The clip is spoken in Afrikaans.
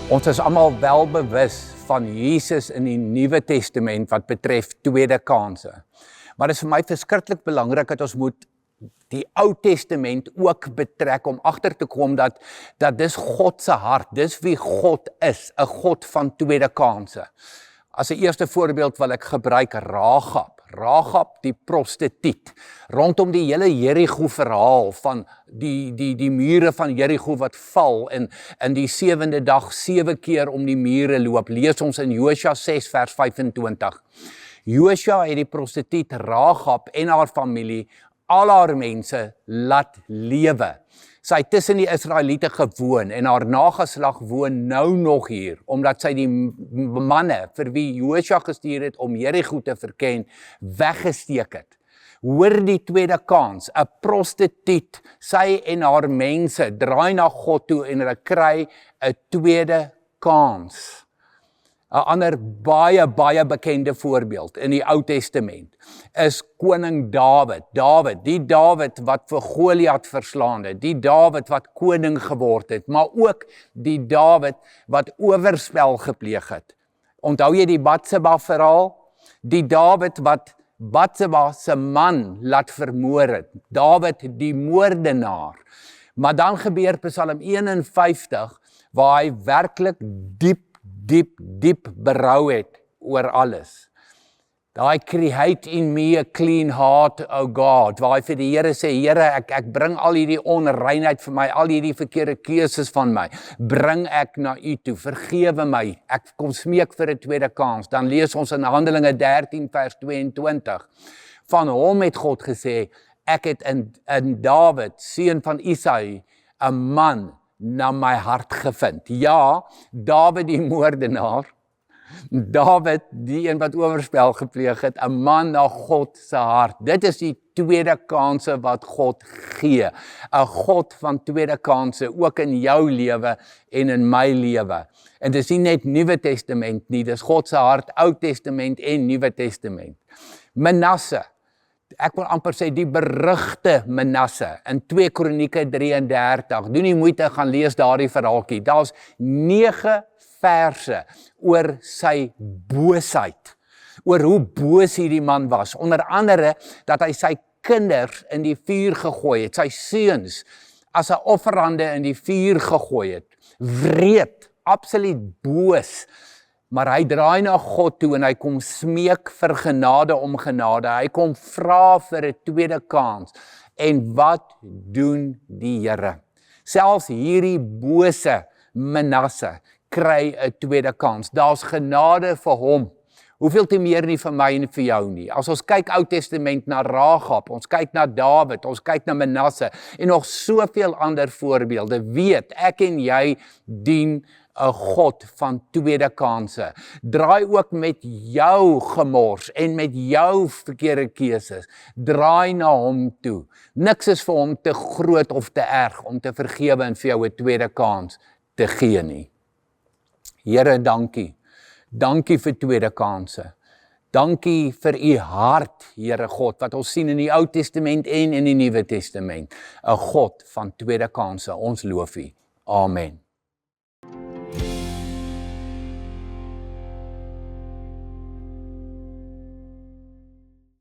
Ons is almal wel bewus van Jesus in die Nuwe Testament wat betref tweede kanse. Maar dit is vir my verskriklik belangrik dat ons moet die Ou Testament ook betrek om agter te kom dat dis God se hart, dis wie God is, 'n God van tweede kanse. As 'n eerste voorbeeld wil ek gebruik Rahab die prostituut, rondom die hele Jerigo verhaal van die mure van Jerigo wat val en in die 7de dag 7 keer om die mure loop, lees ons in Josua 6 vers 25. Josua het die prostituut Rahab en haar familie, al haar mense, laat lewe. Sy het tussen die Israeliete gewoon en haar nageslag woon nou nog hier, omdat sy die manne vir wie Josua gestuur het om Jerigo te verken, weggesteek het. Hoor die tweede kans, 'n prostituut, sy en haar mense draai na God toe en hulle kry 'n tweede kans. 'n Ander baie bekende voorbeeld in die Ou Testament is koning Dawid. Die Dawid wat vir Goliat verslaan het, die Dawid wat koning geword het, maar ook die Dawid wat oorspel gepleeg het. Onthou jy die Batseba verhaal? Die Dawid wat Batseba se man laat vermoor het. Dawid die moordenaar. Maar dan gebeur Psalm 51 waar hy werklik diep berou het oor alles. Daai create in me a clean heart, O God, waar hy vir die Here sê, Here, ek bring al hierdie onreinheid vir my, al hierdie verkeerde keuses van my, bring ek na U toe, vergewe my, ek kom smeek vir 'n tweede kans. Dan lees ons in Handelinge 13 vers 22, van hom het God gesê, ek het in Dawid, seun van Isaï, 'n man na my hart gevind. Ja, Dawid die moordenaar, Dawid die een wat oorspel gepleeg het, 'n man na God se hart. Dit is die tweede kanse wat God gee. 'n God van tweede kanse, ook in jou lewe en in my lewe. En dit is nie net Nuwe Testament nie, dis God se hart, Ou Testament en Nuwe Testament. Manasse, ek wil amper sê die berugte Manasse in 2 Kronieke 33, doen die moeite gaan lees daardie verhaaltjie. Daar's 9 verse oor sy boosheid, oor hoe boos hierdie man was, onder andere dat hy sy kinders in die vuur gegooi het, sy seuns as 'n offerande in die vuur gegooi het, wreed, absoluut boos. Maar hy draai na God toe en hy kom smeek vir genade om genade. Hy kom vra vir 'n tweede kans. En wat doen die Here? Selfs hierdie bose Manasse kry 'n tweede kans. Daar's genade vir hom. Hoeveel te meer nie vir my en vir jou nie. As ons kyk Ou Testament na Rahab, ons kyk na Dawid, ons kyk na Manasse en nog soveel ander voorbeelde, weet ek en jy dien 'n God van tweede kanse. Draai ook met jou gemors en met jou verkeerde keuses. Draai na hom toe. Niks is vir hom te groot of te erg om te vergewe en vir jou 'n tweede kans te gee nie. Here, dankie. Dankie vir tweede kanse. Dankie vir U hart, Here God, wat ons sien in die Ou Testament en in die Nuwe Testament. 'n God van tweede kanse. Ons loof U. Amen.